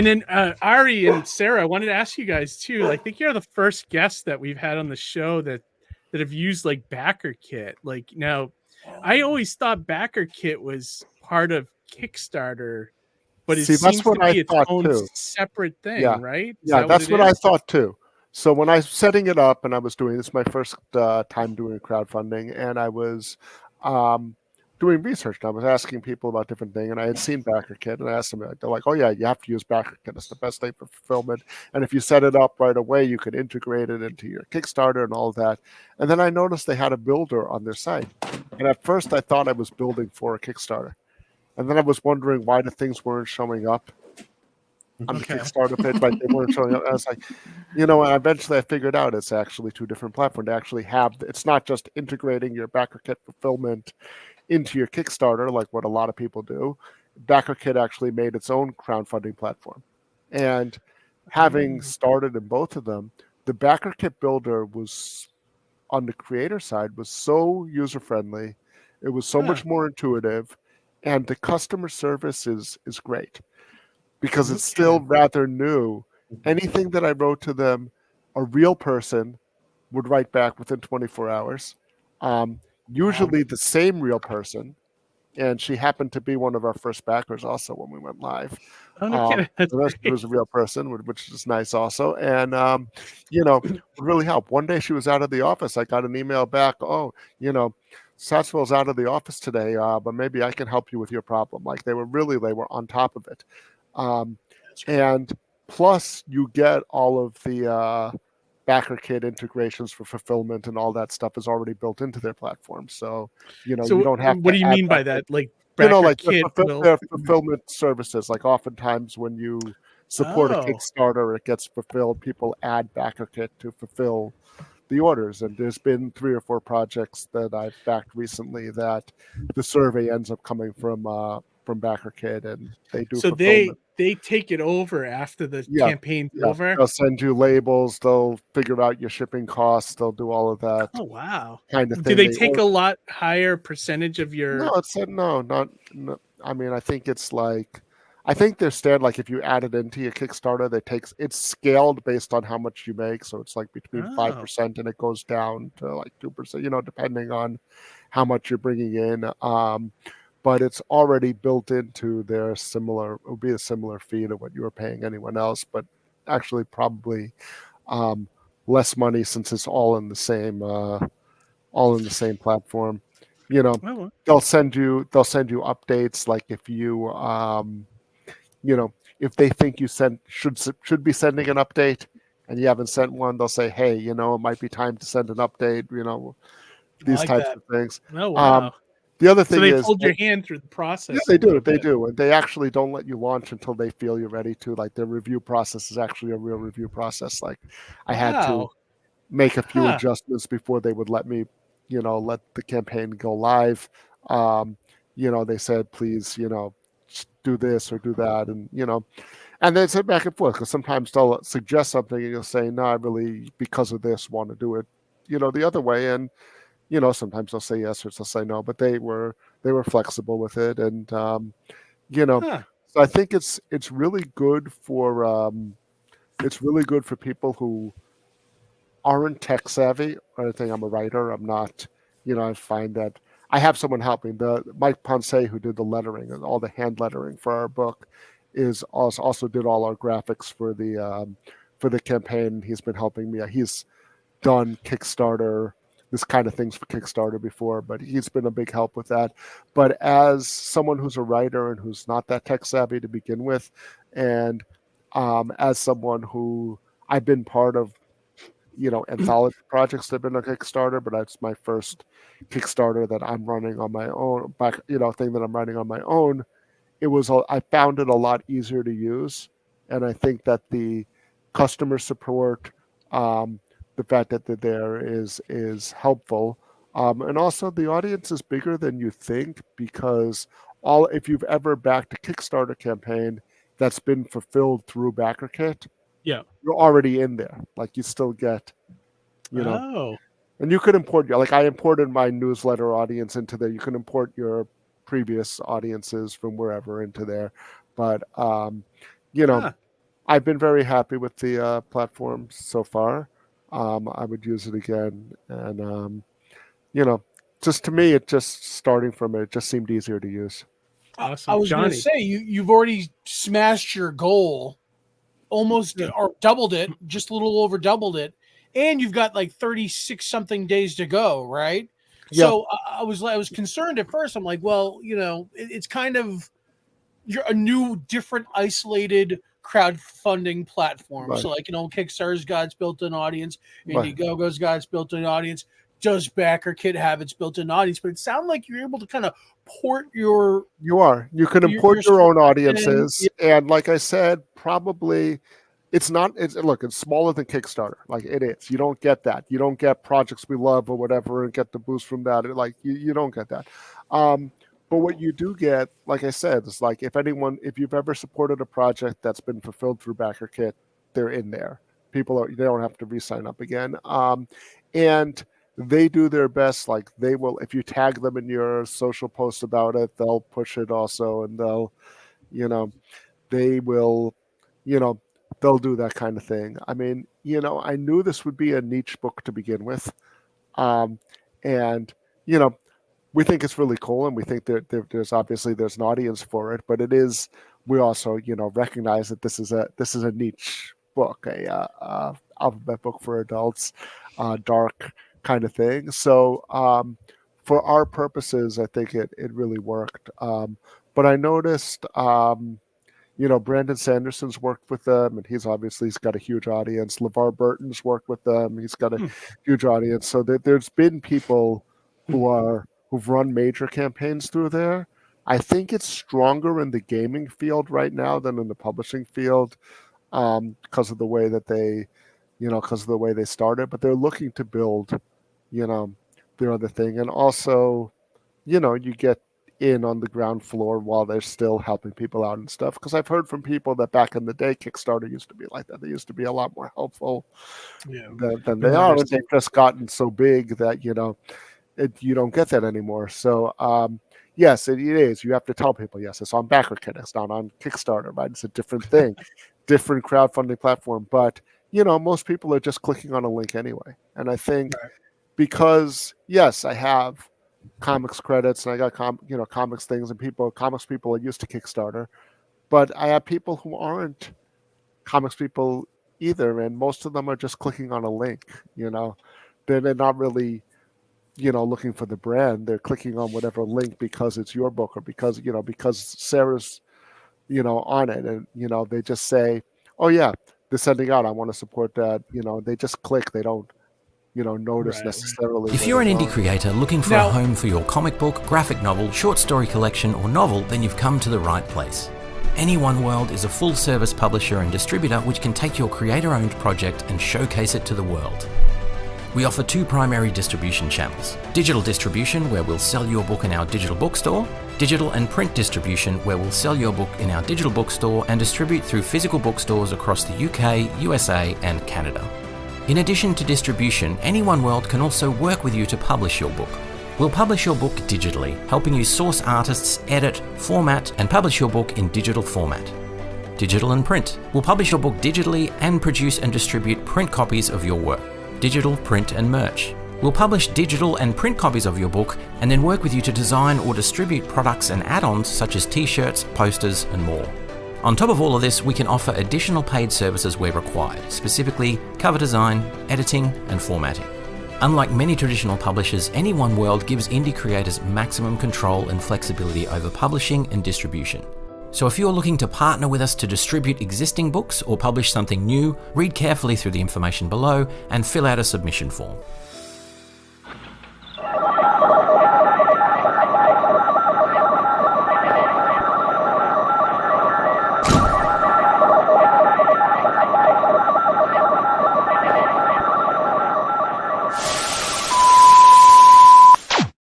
And then Ari and Sarah, I wanted to ask you guys too. I think you're the first guests that we've had on the show that have used like BackerKit. Like now, I always thought BackerKit was part of Kickstarter, but it See, that's seems to what I be its thought own too. separate thing, Yeah. right? Is Yeah, that what that's it what I is? thought too. So when I was setting it up and I was doing this my first time doing crowdfunding, and I was um, doing research and I was asking people about different things, and I had seen BackerKit and I asked them, they're like, oh yeah, you have to use BackerKit. It's the best thing for fulfillment. And if you set it up right away, you could integrate it into your Kickstarter and all of that. And then I noticed they had a builder on their site. And at first I thought I was building for a Kickstarter. And then I was wondering why the things weren't showing up on the Okay. Kickstarter page, like they weren't showing up. I was like, and eventually I figured out it's actually two different platforms. They actually have, it's not just integrating your BackerKit fulfillment into your Kickstarter, like what a lot of people do. BackerKit actually made its own crowdfunding platform. And having started in both of them, the BackerKit builder was, on the creator side, was so user-friendly. It was so much more intuitive. And the customer service is great because it's still rather new. Anything that I wrote to them, a real person would write back within 24 hours. Usually the same real person, and she happened to be one of our first backers also when we went live. Oh, no kidding. That's The rest great. was a real person, which is nice also. And, would really help. One day she was out of the office. I got an email back. Oh, Satsville's out of the office today, but maybe I can help you with your problem. Like they were on top of it. And plus you get all of the BackerKit integrations for fulfillment and all that stuff is already built into their platform. So, you don't have what to do you add mean by that. that? Like Like BackerKit their fulfillment services, like oftentimes when you support a Kickstarter, it gets fulfilled. People add BackerKit to fulfill the orders. And there's been 3 or 4 projects that I've backed recently that the survey ends up coming from BackerKit, and they do So fulfillment. they take it over after the campaign's Yeah. over. They'll send you labels. They'll figure out your shipping costs. They'll do all of that Oh wow! kind of Do thing. they take a lot higher percentage of your? No, it's no, not. No, I mean, I think it's like, I think they're standard. Like if you add it into your Kickstarter, it's scaled based on how much you make. So it's like between 5% and it goes down to like 2%. Depending on how much you're bringing in. But it's already built into their similar. It would be a similar fee to what you were paying anyone else, but actually probably less money since it's all in the same platform. They'll send you updates, like if you if they think you should be sending an update and you haven't sent one, they'll say, hey, it might be time to send an update, these like types that. of things. Oh wow! The other thing So they is hold your hand through the process. Yeah, they do, and they actually don't let you launch until they feel you're ready to. Like their review process is actually a real review process. Like I had to make a few adjustments before they would let me, let the campaign go live. They said, please, do this or do that, and then sit back and forth, because sometimes they'll suggest something and you'll say, no, I really, because of this, want to do it, the other way, and sometimes they'll say yes or they'll say no, but they were flexible with it, and so I think it's really good for people who aren't tech savvy. I think I'm a writer. I'm not. I find that I have someone helping. The Mike Ponce, who did the lettering and all the hand lettering for our book, is also did all our graphics for the campaign. He's been helping me. He's done Kickstarter, this kind of things for Kickstarter before, but he's been a big help with that. But as someone who's a writer and who's not that tech savvy to begin with, and as someone who I've been part of, anthology projects that have been on Kickstarter, but that's my first Kickstarter that I'm running on my own, thing that I'm running on my own. I found it a lot easier to use, and I think that the customer support, the fact that they're there is helpful, and also the audience is bigger than you think, because if you've ever backed a Kickstarter campaign that's been fulfilled through BackerKit, you're already in there. Like you still get, and you could import like I imported my newsletter audience into there. You can import your previous audiences from wherever into there, but I've been very happy with the platform so far. I would use it again, and you know, just to me, it just starting from it just seemed easier to use. Awesome. I was going to Johnny. say you've already smashed your goal, almost or doubled it, just a little over doubled it, and you've got like 36 something days to go, right? Yeah. So I was concerned at first. I'm like, well, it's kind of you're a new, different, isolated crowdfunding platform. Right. So like, Kickstarter's got its built-in audience, Right. Indiegogo's got its built-in audience. Does BackerKit have its built-in audience? But it sounded like you're able to kind of port your You can import your own audiences, and like I said, probably it's smaller than Kickstarter. Like it is. You don't get that. You don't get Projects We Love or whatever and get the boost from that. Like you don't get that. But what you do get, like I said, is like if you've ever supported a project that's been fulfilled through BackerKit, they're in there. They don't have to re-sign up again. And they do their best. Like they will, if you tag them in your social post about it, they'll push it also, and they will, they'll do that kind of thing. I mean, I knew this would be a niche book to begin with, and we think it's really cool, and we think there's obviously there's an audience for it, but it is. We also recognize that this is a niche book, a alphabet book for adults, dark kind of thing. So for our purposes, I think it really worked. But I noticed, Brandon Sanderson's worked with them, and he's got a huge audience. LeVar Burton's worked with them; he's got a huge audience. So there's been people who've run major campaigns through there. I think it's stronger in the gaming field right now than in the publishing field because of the way that they started. But they're looking to build, their other thing, and also, you get in on the ground floor while they're still helping people out and stuff. Because I've heard from people that back in the day, Kickstarter used to be like that. They used to be a lot more helpful than they are, and they've just gotten so big that you don't get that anymore. So yes, it is. You have to tell people, yes, it's on BackerKit, it's not on Kickstarter, right? It's a different thing, different crowdfunding platform. But most people are just clicking on a link anyway. And I think because yes, I have comics credits and I got comics things, and comics people are used to Kickstarter, but I have people who aren't comics people either, and most of them are just clicking on a link. They're not really looking for the brand. They're clicking on whatever link because it's your book, or because Sarah's on it, and they just say, oh yeah, they're sending out, I want to support that. They just click. They don't notice necessarily. If you're an indie creator looking for a home for your comic book, graphic novel, short story collection, or novel, then you've come to the right place. Any One World is a full-service publisher and distributor which can take your creator-owned project and showcase it to the world. We offer two primary distribution channels: digital distribution, where we'll sell your book in our digital bookstore; digital and print distribution, where we'll sell your book in our digital bookstore and distribute through physical bookstores across the UK, USA, and Canada. In addition to distribution, Any One World can also work with you to publish your book. We'll publish your book digitally, helping you source artists, edit, format, and publish your book in digital format. Digital and print. We'll publish your book digitally and produce and distribute print copies of your work. Digital, print, and merch. We'll publish digital and print copies of your book and then work with you to design or distribute products and add-ons such as t-shirts, posters, and more. On top of all of this, we can offer additional paid services where required, specifically cover design, editing, and formatting. Unlike many traditional publishers, Any One World gives indie creators maximum control and flexibility over publishing and distribution. So if you're looking to partner with us to distribute existing books or publish something new, read carefully through the information below and fill out a submission form.